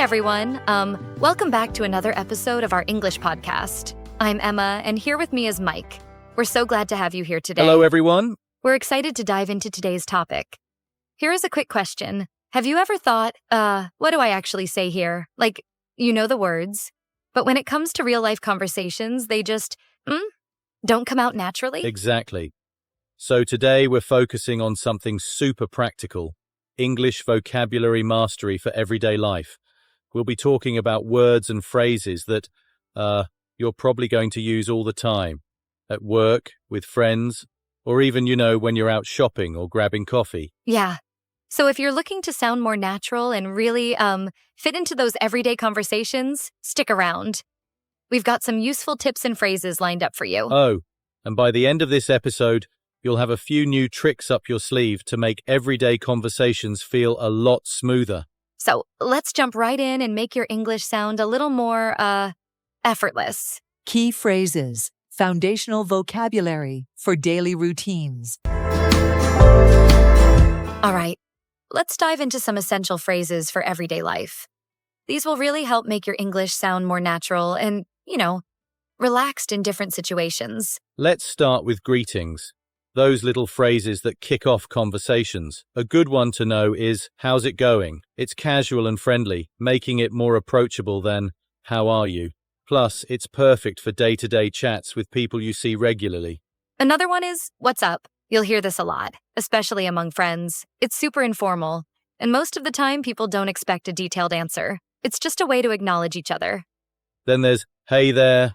everyone. Welcome back to another episode of our English podcast. I'm Emma, and here with me is Mike. We're so glad to have you here today. Hello, everyone. We're excited to dive into today's topic. Here is a quick question. Have you ever thought, what do I actually say here? Like, you know the words, but when it comes to real-life conversations, they just, don't come out naturally? Exactly. So today we're focusing on something super practical, English vocabulary mastery for everyday life. We'll be talking about words and phrases that you're probably going to use all the time, at work, with friends, or even, when you're out shopping or grabbing coffee. Yeah. So if you're looking to sound more natural and really fit into those everyday conversations, stick around. We've got some useful tips and phrases lined up for you. Oh, and by the end of this episode, you'll have a few new tricks up your sleeve to make everyday conversations feel a lot smoother. So let's jump right in and make your English sound a little more, effortless. Key phrases, foundational vocabulary for daily routines. All right, let's dive into some essential phrases for everyday life. These will really help make your English sound more natural and, relaxed in different situations. Let's start with greetings. Those little phrases that kick off conversations. A good one to know is, how's it going? It's casual and friendly, making it more approachable than, how are you? Plus, it's perfect for day-to-day chats with people you see regularly. Another one is, what's up? You'll hear this a lot, especially among friends. It's super informal, and most of the time people don't expect a detailed answer. It's just a way to acknowledge each other. Then there's, hey there.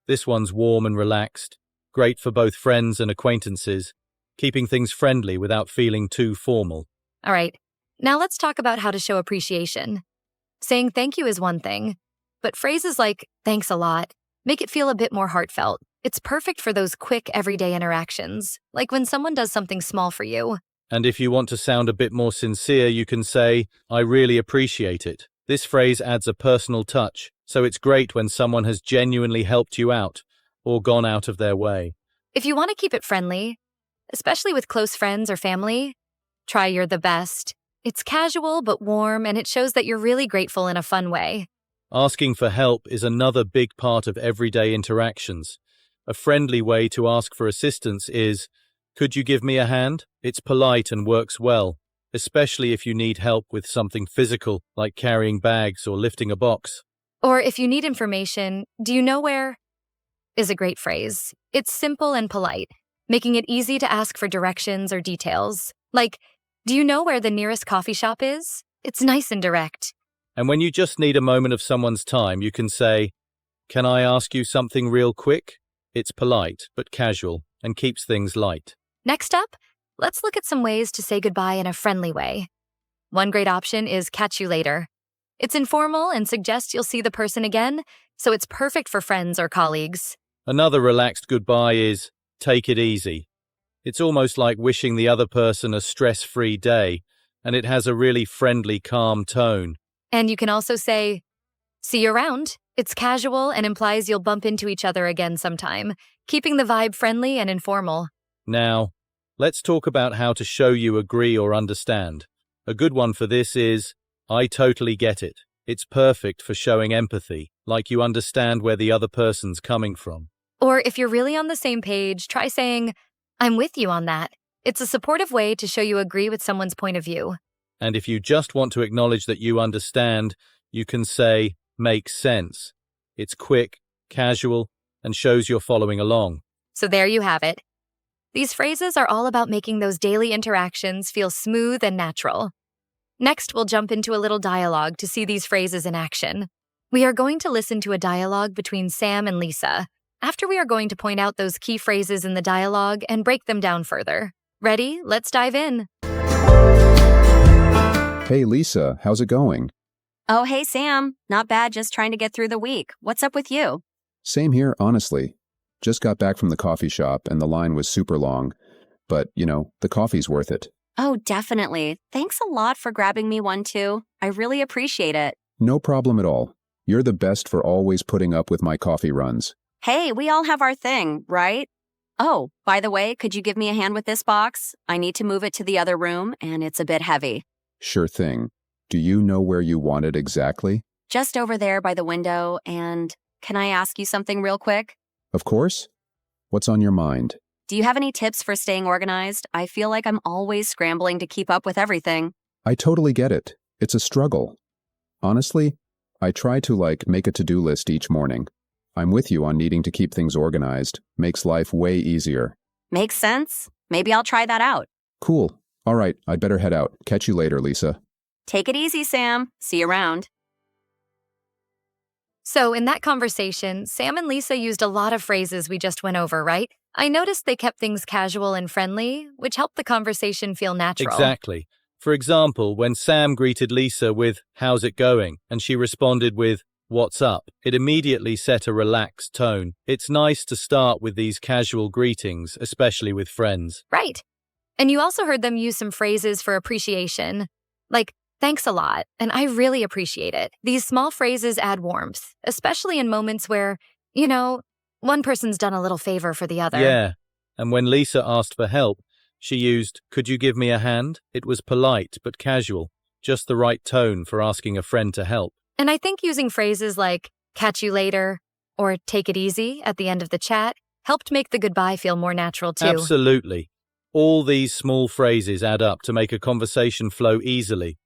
This one's warm and relaxed. Great for both friends and acquaintances, keeping things friendly without feeling too formal. All right, now let's talk about how to show appreciation. Saying thank you is one thing, but phrases like thanks a lot make it feel a bit more heartfelt. It's perfect for those quick everyday interactions, like when someone does something small for you. And if you want to sound a bit more sincere, you can say, I really appreciate it. This phrase adds a personal touch, so it's great when someone has genuinely helped you out or gone out of their way. If you want to keep it friendly, especially with close friends or family, try you're the best. It's casual but warm, and it shows that you're really grateful in a fun way. Asking for help is another big part of everyday interactions. A friendly way to ask for assistance is, could you give me a hand? It's polite and works well, especially if you need help with something physical, like carrying bags or lifting a box. Or if you need information, do you know where? Is a great phrase. It's simple and polite, making it easy to ask for directions or details. Like, do you know where the nearest coffee shop is? It's nice and direct. And when you just need a moment of someone's time, you can say, can I ask you something real quick? It's polite but casual and keeps things light. Next up, let's look at some ways to say goodbye in a friendly way. One great option is catch you later. It's informal and suggests you'll see the person again, so it's perfect for friends or colleagues. Another relaxed goodbye is, take it easy. It's almost like wishing the other person a stress-free day, and it has a really friendly, calm tone. And you can also say, see you around. It's casual and implies you'll bump into each other again sometime, keeping the vibe friendly and informal. Now, let's talk about how to show you agree or understand. A good one for this is, I totally get it. It's perfect for showing empathy, like you understand where the other person's coming from. Or if you're really on the same page, try saying, I'm with you on that. It's a supportive way to show you agree with someone's point of view. And if you just want to acknowledge that you understand, you can say, makes sense. It's quick, casual, and shows you're following along. So there you have it. These phrases are all about making those daily interactions feel smooth and natural. Next, we'll jump into a little dialogue to see these phrases in action. We are going to listen to a dialogue between Sam and Lisa. After we are going to point out those key phrases in the dialogue and break them down further. Ready? Let's dive in. Hey, Lisa, how's it going? Oh, hey, Sam. Not bad, just trying to get through the week. What's up with you? Same here, honestly. Just got back from the coffee shop and the line was super long. But, the coffee's worth it. Oh, definitely. Thanks a lot for grabbing me one, too. I really appreciate it. No problem at all. You're the best for always putting up with my coffee runs. Hey, we all have our thing, right? Oh, by the way, could you give me a hand with this box? I need to move it to the other room, and it's a bit heavy. Sure thing. Do you know where you want it exactly? just over there by the window, and can I ask you something real quick? Of course. What's on your mind? Do you have any tips for staying organized? I feel like I'm always scrambling to keep up with everything. I totally get it. It's a struggle. Honestly, I try to make a to-do list each morning. I'm with you on needing to keep things organized. Makes life way easier. Makes sense. Maybe I'll try that out. Cool. All right, I'd better head out. Catch you later, Lisa. Take it easy, Sam. See you around. So, in that conversation, Sam and Lisa used a lot of phrases we just went over, right? I noticed they kept things casual and friendly, which helped the conversation feel natural. Exactly. For example, when Sam greeted Lisa with, "How's it going?" and she responded with, "What's up?" it immediately set a relaxed tone. It's nice to start with these casual greetings, especially with friends. Right. And you also heard them use some phrases for appreciation, like, "Thanks a lot," and "I really appreciate it." These small phrases add warmth, especially in moments where, one person's done a little favor for the other. Yeah. And when Lisa asked for help, she used, "Could you give me a hand?" It was polite but casual, just the right tone for asking a friend to help. And I think using phrases like, "catch you later," or "take it easy" at the end of the chat helped make the goodbye feel more natural too. Absolutely. All these small phrases add up to make a conversation flow easily.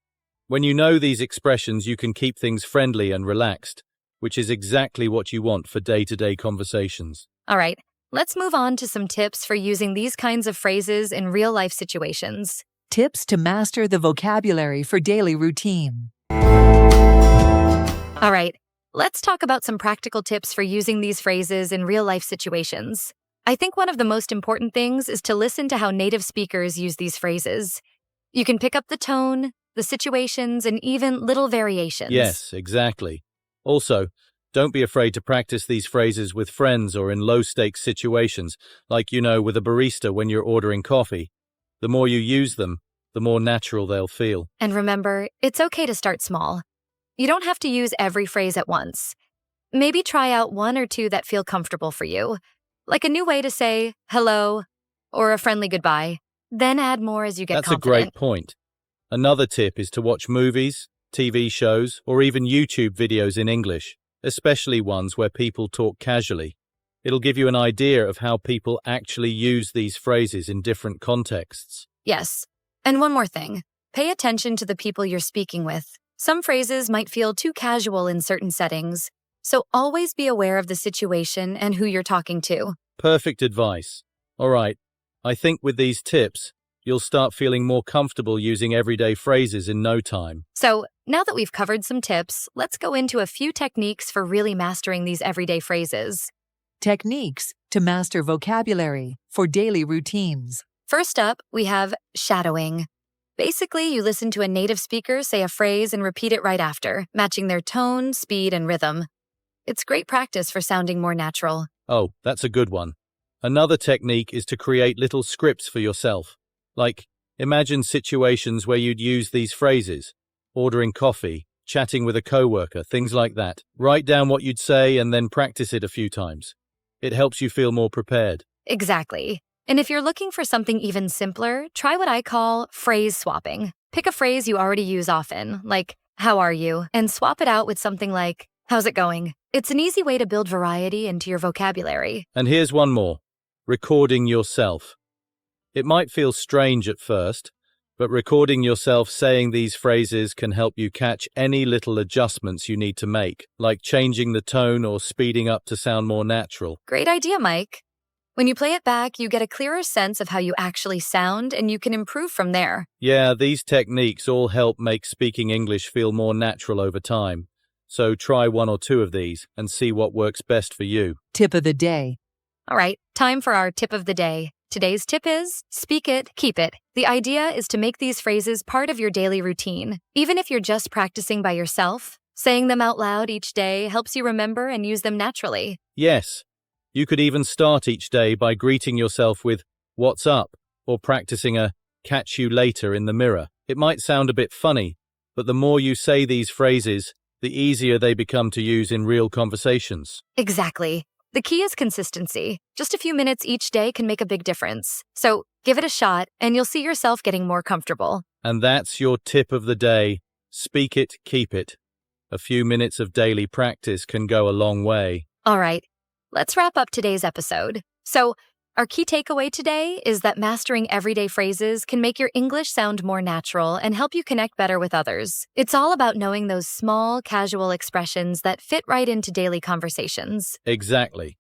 When you know these expressions, you can keep things friendly and relaxed, which is exactly what you want for day-to-day conversations. All right, let's move on to some tips for using these kinds of phrases in real-life situations. Tips to master the vocabulary for daily routine. All right, let's talk about some practical tips for using these phrases in real-life situations. I think one of the most important things is to listen to how native speakers use these phrases. You can pick up the tone, the situations, and even little variations. Yes, exactly. Also, don't be afraid to practice these phrases with friends or in low-stakes situations, like, with a barista when you're ordering coffee. The more you use them, the more natural they'll feel. And remember, it's okay to start small. You don't have to use every phrase at once. Maybe try out one or two that feel comfortable for you, like a new way to say hello or a friendly goodbye. Then add more as you get That's confident. a great point. Another tip is to watch movies, TV shows, or even YouTube videos in English, especially ones where people talk casually. It'll give you an idea of how people actually use these phrases in different contexts. Yes. And one more thing. Pay attention to the people you're speaking with. Some phrases might feel too casual in certain settings, so always be aware of the situation and who you're talking to. Perfect advice. All right, I think with these tips, you'll start feeling more comfortable using everyday phrases in no time. So, now that we've covered some tips, let's go into a few techniques for really mastering these everyday phrases. Techniques to master vocabulary for daily routines. First up, we have shadowing. Basically, you listen to a native speaker say a phrase and repeat it right after, matching their tone, speed, and rhythm. It's great practice for sounding more natural. Oh, that's a good one. Another technique is to create little scripts for yourself. Like, imagine situations where you'd use these phrases. Ordering coffee, chatting with a coworker, things like that. Write down what you'd say and then practice it a few times. It helps you feel more prepared. Exactly. And if you're looking for something even simpler, try what I call phrase swapping. Pick a phrase you already use often, like, "How are you?" and swap it out with something like, "How's it going?" It's an easy way to build variety into your vocabulary. And here's one more. Recording yourself. It might feel strange at first, but recording yourself saying these phrases can help you catch any little adjustments you need to make, like changing the tone or speeding up to sound more natural. Great idea, Mike. When you play it back, you get a clearer sense of how you actually sound, and you can improve from there. Yeah, these techniques all help make speaking English feel more natural over time. So try one or two of these and see what works best for you. Tip of the day. All right, time for our tip of the day. Today's tip is, speak it, keep it. The idea is to make these phrases part of your daily routine. Even if you're just practicing by yourself, saying them out loud each day helps you remember and use them naturally. Yes, you could even start each day by greeting yourself with, "What's up?" or practicing a "catch you later" in the mirror. It might sound a bit funny, but the more you say these phrases, the easier they become to use in real conversations. Exactly. The key is consistency. Just a few minutes each day can make a big difference. So give it a shot, and you'll see yourself getting more comfortable. And that's your tip of the day. Speak it, keep it. A few minutes of daily practice can go a long way. All right, let's wrap up today's episode. So, our key takeaway today is that mastering everyday phrases can make your English sound more natural and help you connect better with others. It's all about knowing those small, casual expressions that fit right into daily conversations. Exactly.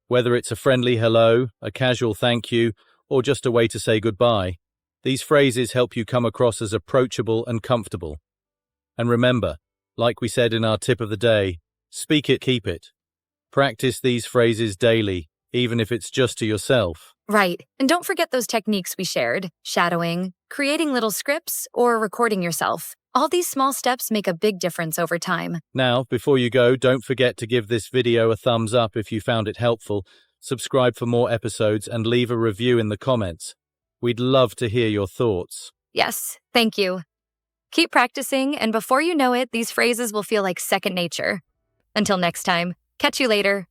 Whether it's a friendly hello, a casual thank you, or just a way to say goodbye, these phrases help you come across as approachable and comfortable. And remember, like we said in our tip of the day, speak it, keep it. Practice these phrases daily, even if it's just to yourself. Right, and don't forget those techniques we shared: shadowing, creating little scripts, or recording yourself. All these small steps make a big difference over time. Now, before you go, don't forget to give this video a thumbs up if you found it helpful, subscribe for more episodes, and leave a review in the comments. We'd love to hear your thoughts. Yes, thank you. Keep practicing, and before you know it, these phrases will feel like second nature. Until next time, catch you later.